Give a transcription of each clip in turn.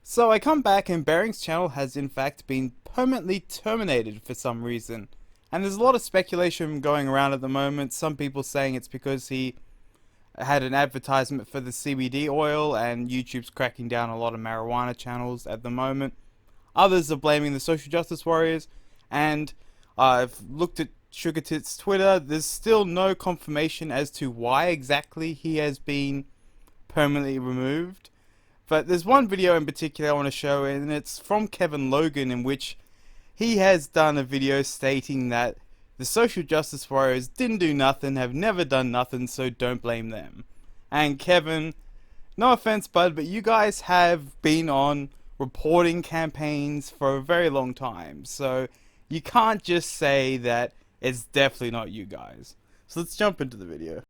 So I come back and Bearing's channel has in fact been permanently terminated for some reason. And there's a lot of speculation going around at the moment. Some people saying it's because he had an advertisement for the CBD oil and YouTube's cracking down a lot of marijuana channels at the moment. Others are blaming the social justice warriors, and I've looked at Sugar Tits Twitter. There's still no confirmation as to why exactly he has been permanently removed. But there's one video in particular I want to show, and it's from Kevin Logan, in which he has done a video stating that the social justice warriors didn't do nothing, have never done nothing, so don't blame them. And Kevin, no offense, bud, but you guys have been on reporting campaigns for a very long time, so you can't just say that it's definitely not you guys. So let's jump into the video.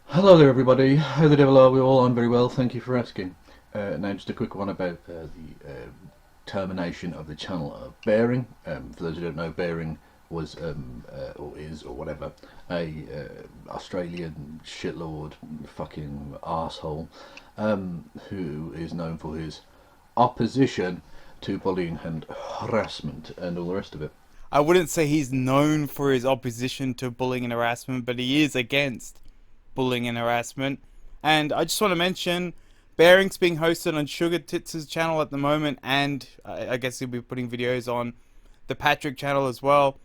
Hello there everybody, how the devil are we all? I'm very well, thank you for asking. Now just a quick one about the termination of the channel of Bearing. For those who don't know, Bearing was, or is, or whatever, a Australian shitlord fucking arsehole who is known for his opposition to bullying and harassment and all the rest of it. I wouldn't say he's known for his opposition to bullying and harassment, but he is against bullying and harassment. And I just want to mention, Bearing's being hosted on Sugar Tits' channel at the moment, and I guess he'll be putting videos on the Patrick channel as well.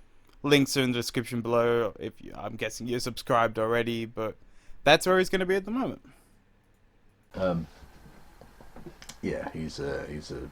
Links are in the description below if I'm guessing you're subscribed already, but that's where he's going to be at the moment. Yeah, he's a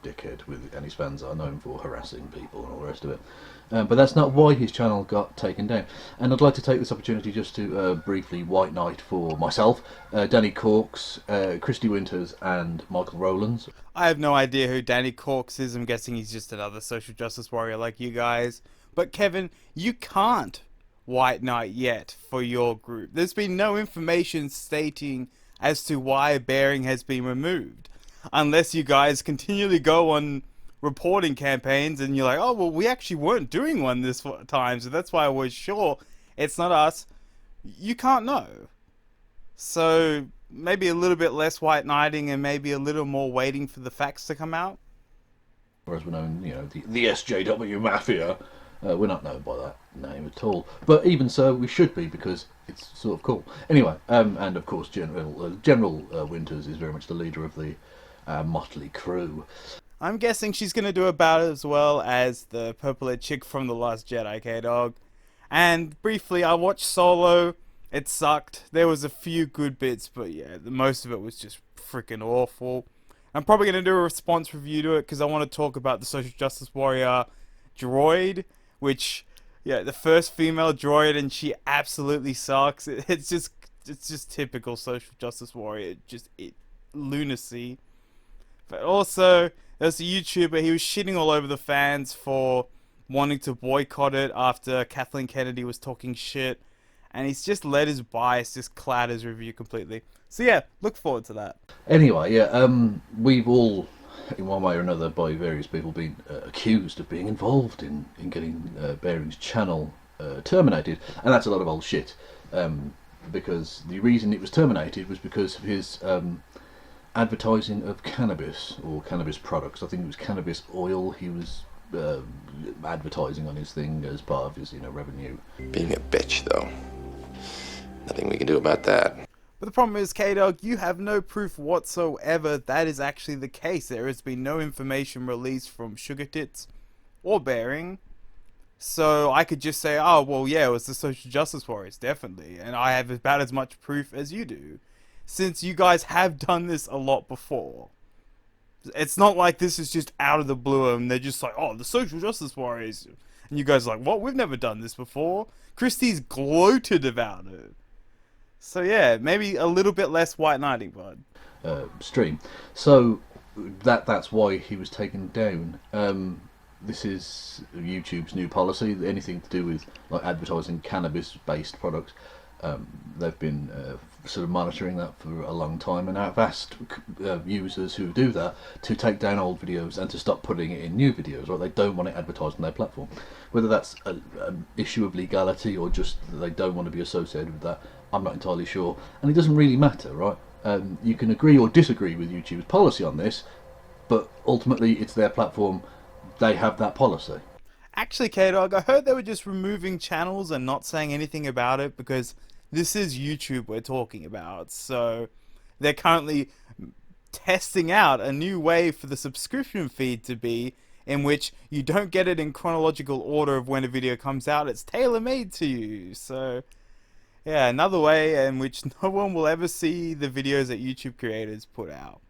dickhead, and his fans are known for harassing people and all the rest of it. But that's not why his channel got taken down. And I'd like to take this opportunity just to briefly white knight for myself, Danny Corks, Christy Winters and Michael Rowlands. I have no idea who Danny Corks is. I'm guessing he's just another social justice warrior like you guys. But Kevin, you can't white knight yet for your group. There's been no information stating as to why Bearing has been removed. Unless you guys continually go on reporting campaigns and you're like, oh, well, we actually weren't doing one this time, so that's why I was sure it's not us. You can't know. So maybe a little bit less white knighting and maybe a little more waiting for the facts to come out. Whereas we're known, you know, the SJW Mafia, we're not known by that name at all. But even so, we should be, because it's sort of cool. Anyway, and of course General Winters is very much the leader of the motley crew. I'm guessing she's going to do about as well as the purple-haired chick from The Last Jedi, K-Dog. And briefly, I watched Solo. It sucked. There was a few good bits, but yeah, the most of it was just freaking awful. I'm probably going to do a response review to it, because I want to talk about the social justice warrior droid, which, yeah, the first female droid, and she absolutely sucks. It's just typical social justice warrior, lunacy. But also, there's a YouTuber, he was shitting all over the fans for wanting to boycott it after Kathleen Kennedy was talking shit. And he's just let his bias just cloud his review completely. So yeah, look forward to that. Anyway, yeah, we've all, in one way or another, by various people, been accused of being involved in getting Bearing's channel terminated. And that's a lot of old shit. Because the reason it was terminated was because of his advertising of cannabis or cannabis products. I think it was cannabis oil he was advertising on his thing as part of his, revenue. Being a bitch, though. Nothing we can do about that. But the problem is, K-Dog, you have no proof whatsoever that is actually the case. There has been no information released from Sugar Tits or Bearing. So I could just say, oh, well, yeah, it was the social justice warriors, definitely. And I have about as much proof as you do, since you guys have done this a lot before. It's not like this is just out of the blue and they're just like, oh, the social justice warriors. And you guys are like, what? We've never done this before. Christie's gloated about it. So yeah, maybe a little bit less white knighting, bud. Stream. So that's why he was taken down. This is YouTube's new policy. Anything to do with like advertising cannabis-based products, they've been sort of monitoring that for a long time, and I've asked users who do that to take down old videos and to stop putting it in new videos. Right? They don't want it advertised on their platform. Whether that's an issue of legality or just that they don't want to be associated with that, I'm not entirely sure, and it doesn't really matter, right? You can agree or disagree with YouTube's policy on this, but ultimately it's their platform. They have that policy. Actually, K-Dog, I heard they were just removing channels and not saying anything about it because this is YouTube we're talking about. So they're currently testing out a new way for the subscription feed to be, in which you don't get it in chronological order of when a video comes out. It's tailor-made to you. So yeah, another way in which no one will ever see the videos that YouTube creators put out.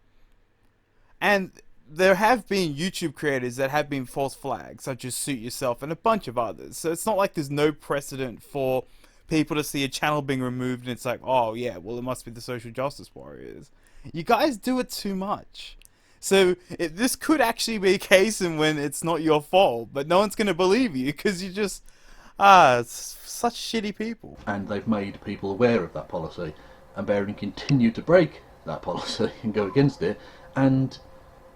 And there have been YouTube creators that have been false flags, such as Suit Yourself and a bunch of others. So it's not like there's no precedent for people to see a channel being removed and it's like, oh yeah, well it must be the social justice warriors. You guys do it too much. So this could actually be a case in when it's not your fault, but no one's going to believe you because you just, such shitty people. And they've made people aware of that policy, and Behring continued to break that policy and go against it, and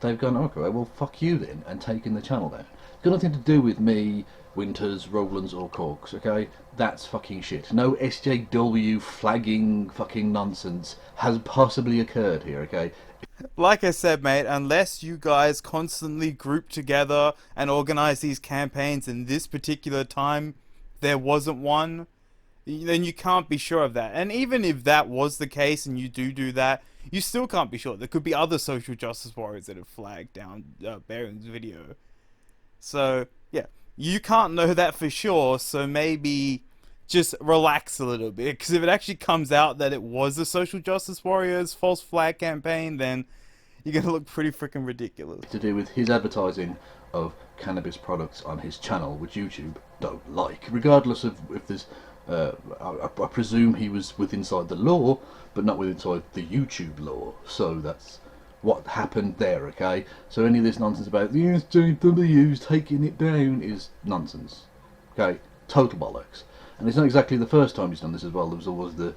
they've gone, okay, well, fuck you then, and taken the channel down. It's got nothing to do with me, Winters, Rowlands, or Corks, okay? That's fucking shit. No SJW flagging fucking nonsense has possibly occurred here, okay? Like I said, mate, unless you guys constantly group together and organize these campaigns in this particular time, there wasn't one, then you can't be sure of that. And even if that was the case and you do that, you still can't be sure. There could be other social justice warriors that have flagged down Behring's video. So, yeah, you can't know that for sure, so maybe just relax a little bit, because if it actually comes out that it was the social justice warriors false flag campaign, then you're going to look pretty freaking ridiculous. To do with his advertising of cannabis products on his channel, which YouTube don't like, regardless of if there's I presume he was with inside the law, but not with inside the YouTube law. So that's what happened there, okay? So any of this nonsense about the SJW's taking it down is nonsense, okay? Total bollocks. And it's not exactly the first time he's done this as well. There was always the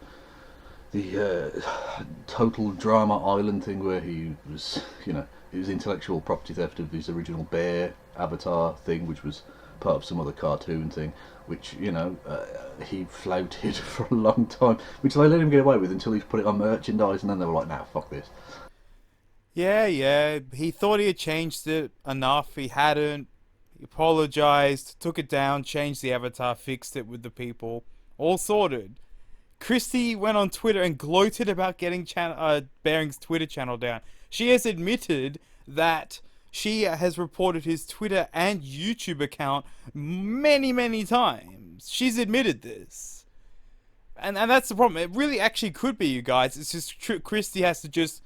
total drama island thing where he was, you know, it was intellectual property theft of his original bear avatar thing, which was part of some other cartoon thing, which, you know, he flouted for a long time, which they let him get away with until he put it on merchandise, and then they were like, nah, fuck this. Yeah, he thought he had changed it enough. He hadn't. He apologized, took it down, changed the avatar, fixed it with the people. All sorted. Christy went on Twitter and gloated about getting Behring's Twitter channel down. She has admitted that she has reported his Twitter and YouTube account many times. She's admitted this. And that's the problem. It really actually could be, you guys. It's just Christy has to just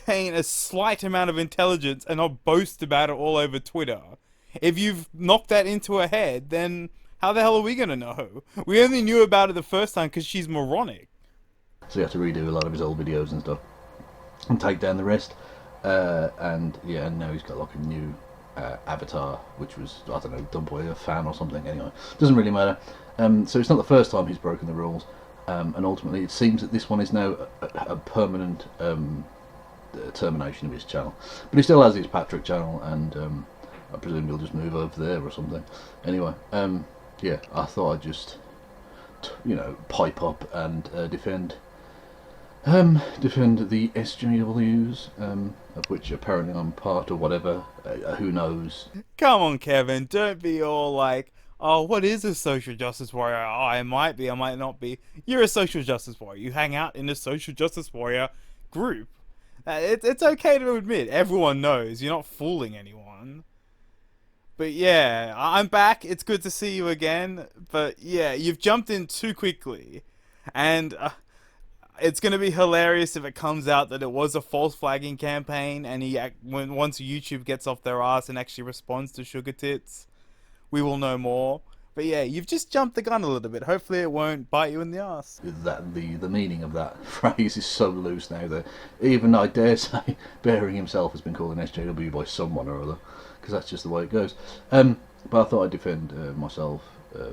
gain a slight amount of intelligence and not boast about it all over Twitter. If you've knocked that into her head, then how the hell are we going to know? We only knew about it the first time because she's moronic. So you have to redo a lot of his old videos and stuff and take down the rest. And yeah, and now he's got like a new avatar, which was, I don't know, done by a fan or something. Anyway, doesn't really matter. So it's not the first time he's broken the rules, and ultimately it seems that this one is now a permanent termination of his channel. But he still has his Patrick channel, and I presume he'll just move over there or something. Anyway, yeah, I thought I'd just, you know, pipe up and defend the SJWs, of which apparently I'm part or whatever. Who knows? Come on, Kevin, don't be all like, oh, what is a social justice warrior? Oh, I might be, I might not be. You're a social justice warrior. You hang out in a social justice warrior group. It's okay to admit, everyone knows. You're not fooling anyone. But yeah, I'm back. It's good to see you again. But yeah, you've jumped in too quickly. And it's going to be hilarious if it comes out that it was a false flagging campaign, and once YouTube gets off their ass and actually responds to Sugar Tits, we will know more. But yeah, you've just jumped the gun a little bit. Hopefully it won't bite you in the ass. That the meaning of that phrase is so loose now that even, I dare say, Behring himself has been called an SJW by someone or other, because that's just the way it goes. But I thought I'd defend myself,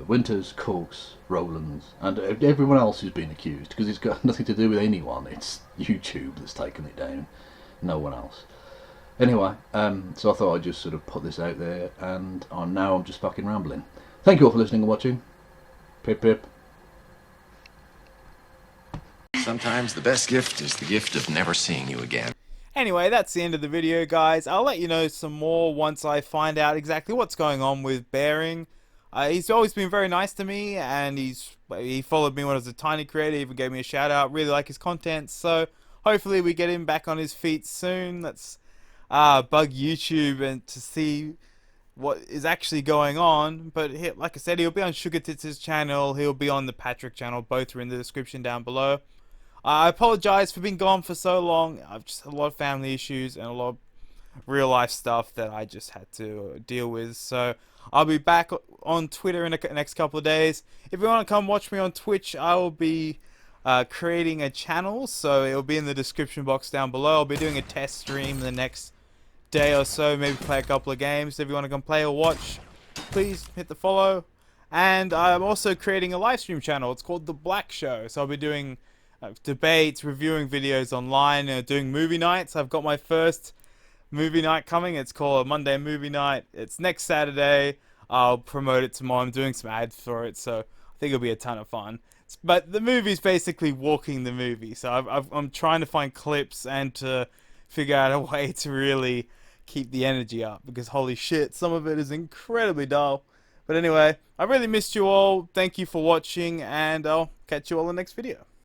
Winters, Corks, Rowlands, and everyone else who's been accused, because it's got nothing to do with anyone. It's YouTube that's taken it down, no one else. Anyway, so I thought I'd just sort of put this out there, and now I'm just fucking rambling. Thank you all for listening and watching. Pip pip. Sometimes the best gift is the gift of never seeing you again. Anyway, that's the end of the video, guys. I'll let you know some more once I find out exactly what's going on with Bearing. He's always been very nice to me, and he followed me when I was a tiny creator, even gave me a shout out. Really like his content, so hopefully we get him back on his feet soon. Let's bug YouTube and to see what is actually going on. But like I said, he'll be on Sugar Tits' channel, he'll be on the Patrick channel, both are in the description down below. I apologize for being gone for so long. I've just had a lot of family issues and a lot of real life stuff that I just had to deal with. So I'll be back on Twitter in the next couple of days. If you want to come watch me on Twitch, I will be creating a channel, so it'll be in the description box down below. I'll be doing a test stream the next day or so, maybe play a couple of games. If you want to come play or watch, please hit the follow. And I'm also creating a live stream channel. It's called The Black Show, so I'll be doing debates, reviewing videos online, doing movie nights. I've got my first movie night coming. It's called Monday Movie Night. It's next Saturday. I'll promote it tomorrow. I'm doing some ads for it, so I think it'll be a ton of fun. But the movie's basically walking the movie, so I'm trying to find clips and to figure out a way to really keep the energy up, because holy shit, some of it is incredibly dull. But anyway, I really missed you all. Thank you for watching, and I'll catch you all in the next video.